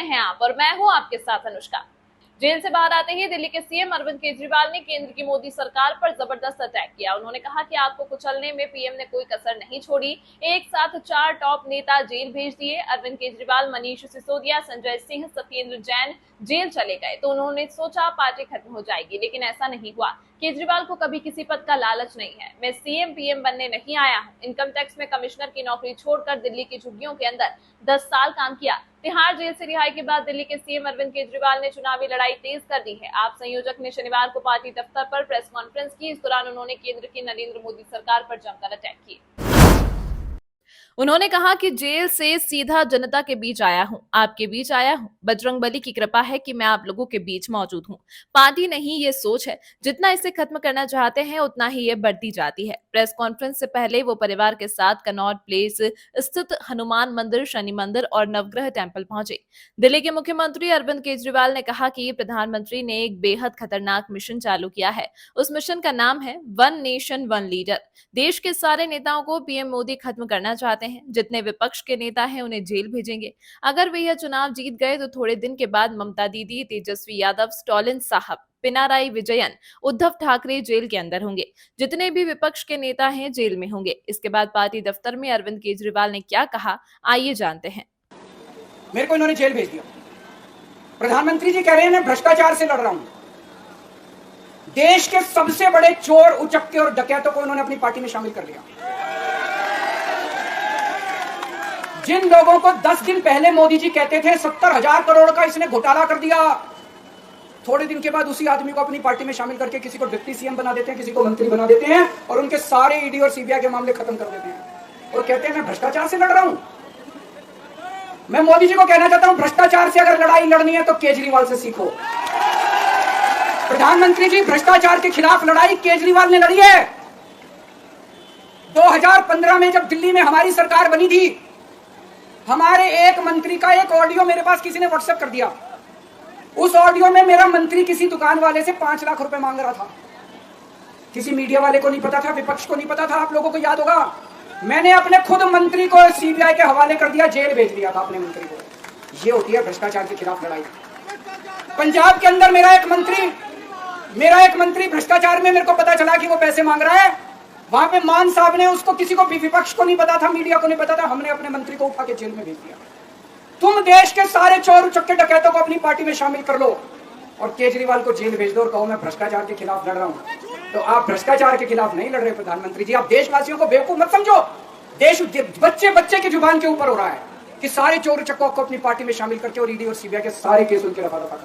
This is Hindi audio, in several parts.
रहे हैं आप और मैं हूं आपके साथ अनुष्का। जेल से बाहर आते ही दिल्ली के सीएम अरविंद केजरीवाल ने केंद्र की मोदी सरकार पर जबरदस्त अटैक किया। उन्होंने कहा कि आपको कुचलने में पीएम ने कोई कसर नहीं छोड़ी। एक साथ 4 टॉप नेता जेल भेज दिए। अरविंद केजरीवाल, मनीष सिसोदिया, संजय सिंह, सत्येंद्र जैन जेल चले गए तो उन्होंने सोचा पार्टी खत्म हो जाएगी, लेकिन ऐसा नहीं हुआ। केजरीवाल को कभी किसी पद का लालच नहीं है। मैं सीएम पीएम बनने नहीं आया हूं। इनकम टैक्स में कमिश्नर की नौकरी छोड़कर दिल्ली की झुग्गियों के अंदर 10 साल काम किया। तिहाड़ जेल से रिहाई के बाद दिल्ली के सीएम अरविंद केजरीवाल ने चुनावी लड़ाई तेज कर दी है। आप संयोजक ने शनिवार को पार्टी दफ्तर पर प्रेस कॉन्फ्रेंस की। इस दौरान उन्होंने केंद्र की नरेंद्र मोदी सरकार पर जमकर अटैक किए। उन्होंने कहा कि जेल से सीधा जनता के बीच आया हूं, आपके बीच आया हूं। बजरंगबली की कृपा है कि मैं आप लोगों के बीच मौजूद हूं। पार्टी नहीं, ये सोच है। जितना इसे खत्म करना चाहते हैं उतना ही ये बढ़ती जाती है। प्रेस कॉन्फ्रेंस से पहले वो परिवार के साथ कनॉट प्लेस स्थित हनुमान मंदिर, शनि मंदिर और नवग्रह टेम्पल पहुंचे। दिल्ली के मुख्यमंत्री अरविंद केजरीवाल ने कहा कि प्रधानमंत्री ने एक बेहद खतरनाक मिशन चालू किया है। उस मिशन का नाम है वन नेशन वन लीडर। देश के सारे नेताओं को पीएम मोदी खत्म करना चाहते हैं। जितने विपक्ष के नेता हैं उन्हें जेल भेजेंगे। अगर वे यह चुनाव जीत गए तो थोड़े दिन के बाद ममता दीदी, तेजस्वी यादव, स्टालिन साहब, पिनाराई विजयन, उद्धव ठाकरे जेल के अंदर होंगे। जितने भी विपक्ष के नेता हैं जेल में होंगे। इसके बाद पार्टी दफ्तर में अरविंद केजरीवाल ने क्या कहा, आइए जानते हैं। मेरे को इन्होंने जेल भेज दिया। प्रधानमंत्री जी कह रहे हैं मैं भ्रष्टाचार से लड़ रहा हूं। देश के सबसे बड़े चोर, उचक्के और डकैतों को उन्होंने अपनी पार्टी में शामिल कर लिया। जिन लोगों को 10 दिन पहले मोदी जी कहते थे 70,000 करोड़ का इसने घोटाला कर दिया, थोड़े दिन के बाद उसी आदमी को अपनी पार्टी में शामिल करके किसी को डिप्टी सीएम बना देते हैं, किसी को मंत्री बना देते हैं और उनके सारे ईडी और सीबीआई के मामले खत्म कर देते हैं और कहते हैं मैं भ्रष्टाचार से लड़ रहा हूं। मैं मोदी जी को कहना चाहता हूं, भ्रष्टाचार से अगर लड़ाई लड़नी है तो केजरीवाल से सीखो। प्रधानमंत्री जी, भ्रष्टाचार के खिलाफ लड़ाई केजरीवाल ने लड़ी है। 2015 में जब दिल्ली में हमारी सरकार बनी थी, हमारे एक मंत्री का एक ऑडियो मेरे पास किसी ने व्हाट्सएप कर दिया। उस ऑडियो में मेरा मंत्री किसी दुकान वाले से 5 लाख रुपए मांग रहा था। किसी मीडिया वाले को नहीं पता था, विपक्ष को नहीं पता था। आप लोगों को याद होगा, मैंने अपने खुद मंत्री को सीबीआई के हवाले कर दिया, जेल भेज दिया था अपने मंत्री को। ये होती है भ्रष्टाचार के खिलाफ लड़ाई। पंजाब के अंदर मेरा एक मंत्री भ्रष्टाचार में, मेरे को पता चला कि वो पैसे मांग रहा है। वहां पे मान साहब ने, उसको किसी को भी, विपक्ष को नहीं पता था, मीडिया को नहीं पता था, हमने अपने मंत्री को उठा के जेल में भेज दिया। तुम देश के सारे चोर उचक्के डकैतों को अपनी पार्टी में शामिल कर लो और केजरीवाल को जेल भेज दो और कहो मैं भ्रष्टाचार के खिलाफ लड़ रहा हूं। तो आप भ्रष्टाचार के खिलाफ नहीं लड़ रहे प्रधानमंत्री जी। आप देशवासियों को बेवकूफ मत समझो। देश बच्चे की जुबान के ऊपर हो रहा है कि सारे चोर उचक्कों को अपनी पार्टी में शामिल करके और ईडी और सीबीआई के सारे केस उनके रफा दफा कर।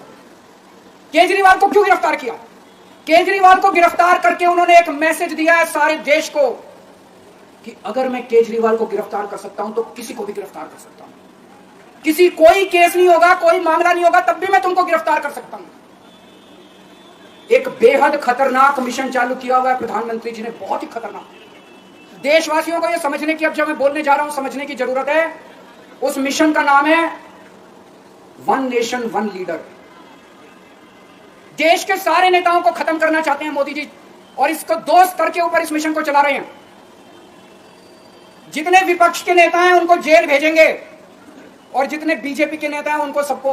केजरीवाल को क्यों गिरफ्तार किया? केजरीवाल को गिरफ्तार करके उन्होंने एक मैसेज दिया है सारे देश को कि अगर मैं केजरीवाल को गिरफ्तार कर सकता हूं तो किसी को भी गिरफ्तार कर सकता हूं। कोई केस नहीं होगा, कोई मामला नहीं होगा, तब भी मैं तुमको गिरफ्तार कर सकता हूं। एक बेहद खतरनाक मिशन चालू किया हुआ है प्रधानमंत्री जी ने, बहुत ही खतरनाक। देशवासियों को यह समझने की, अब जब मैं बोलने जा रहा हूं, समझने की जरूरत है। उस मिशन का नाम है वन नेशन वन लीडर। देश के सारे नेताओं को खत्म करना चाहते हैं मोदी जी और इसको 2 स्तर के ऊपर इस मिशन को चला रहे हैं। जितने विपक्ष के नेता हैं उनको जेल भेजेंगे और जितने बीजेपी के नेता हैं उनको सबको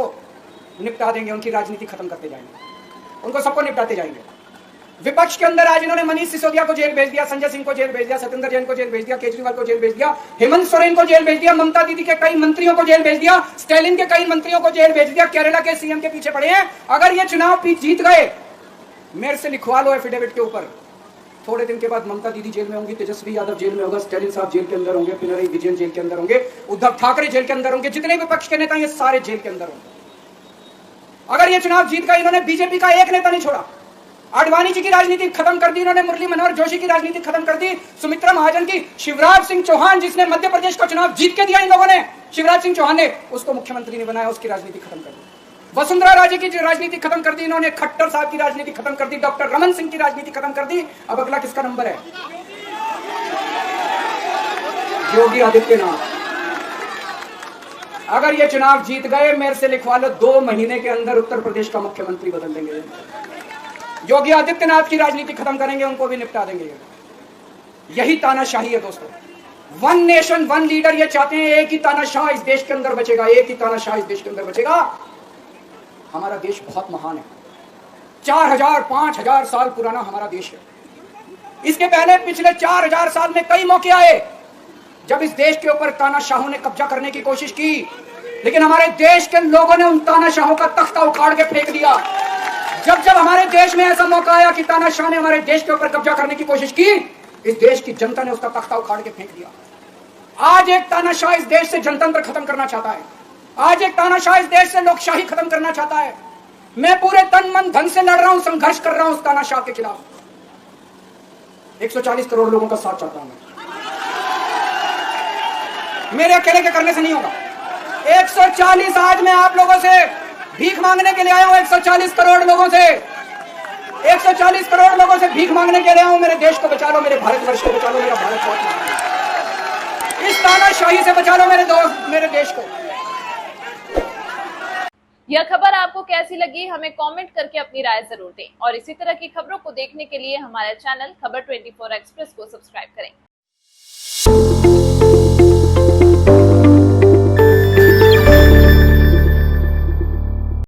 निपटा देंगे, उनकी राजनीति खत्म करते जाएंगे, उनको सबको निपटाते जाएंगे। विपक्ष के अंदर आज इन्होंने मनीष सिसोदिया को जेल भेज दिया, संजय सिंह को जेल भेज दिया, सत्येंद्र जैन को जेल भेज दिया, केजरीवाल को जेल भेज दिया, हेमंत सोरेन को जेल भेज दिया, ममता दीदी के कई मंत्रियों को जेल भेज दिया, स्टालिन के कई मंत्रियों को जेल भेज दिया, केरला के सीएम के पीछे पड़े हैं। अगर ये चुनाव जीत गए, मेरे से लिखवा लो एफिडेविट के ऊपर, थोड़े दिन के बाद ममता दीदी जेल में होंगी, तेजस्वी यादव जेल में होगा, स्टालिन साहब जेल के अंदर होंगे, पिनाराई विजयन जेल के अंदर होंगे, उद्धव ठाकरे जेल के अंदर होंगे, जितने विपक्ष के नेता ये सारे जेल के अंदर होंगे। अगर ये चुनाव जीत गए, इन्होंने बीजेपी का एक नेता नहीं छोड़ा। आडवाणी जी की राजनीति खत्म कर दी इन्होंने, मुरली मनोहर जोशी की राजनीति खत्म कर दी, सुमित्रा महाजन की, शिवराज सिंह चौहान जिसने मध्य प्रदेश को चुनाव जीत के दिया इन लोगों ने, शिवराज सिंह चौहान ने उसको मुख्यमंत्री ने बनाया, उसकी राजनीति खत्म कर दी। वसुंधरा राजे की राजनीति खत्म कर दी इन्होंने, खट्टर साहब की राजनीति खत्म कर दी, डॉक्टर रमन सिंह की राजनीति खत्म कर दी। अब अगला किसका नंबर है? योगी आदित्यनाथ। अगर ये चुनाव जीत गए, मेरे से लिखवा लो, 2 महीने के अंदर उत्तर प्रदेश का मुख्यमंत्री बदल देंगे। योगी आदित्यनाथ की राजनीति खत्म करेंगे, उनको भी निपटा देंगे। यही तानाशाही है दोस्तों। वन नेशन वन लीडर ये चाहते हैं, एक ही तानाशाह इस देश के अंदर बचेगा, एक ही तानाशाह इस देश के अंदर बचेगा। हमारा देश बहुत महान है, 4000 5000 साल पुराना हमारा देश है। इसके पहले पिछले 4000 साल में कई मौके आए जब इस देश के ऊपर तानाशाहों ने कब्जा करने की कोशिश की, लेकिन हमारे देश के लोगों ने उन तानाशाहों का तख्ता उखाड़ के फेंक दिया। जब जब हमारे देश में ऐसा मौका आया कि तानाशाह ने हमारे देश के ऊपर कब्जा करने की कोशिश की, इस देश की जनता ने उसका तख्ता उखाड़ के फेंक दिया। आज एक तानाशाह इस देश से जनतंत्र खत्म करना चाहता है, आज एक तानाशाह इस देश से लोकशाही खत्म करना चाहता है। मैं पूरे तन मन धन से लड़ रहा हूं, संघर्ष कर रहा हूं उस तानाशाह के खिलाफ। 140 करोड़ लोगों का साथ चाहता हूं मैं, मेरे अकेले के करने से नहीं होगा। 140 आज मैं आप लोगों से भीख मांगने के लिए आया हूं, 140 करोड़ लोगों से, 140 करोड़ लोगों से भीख मांगने के लिए आया हूं। मेरे देश को बचा लो, मेरे भारतवर्ष को बचा लो, मेरा भारत बहुत महान है। इस तानाशाही से बचा लो मेरे दोस्त, मेरे देश को। यह खबर आपको कैसी लगी हमें कमेंट करके अपनी राय जरूर दें और इसी तरह की खबरों को देखने के लिए हमारे चैनल खबर 24 एक्सप्रेस को सब्सक्राइब करें।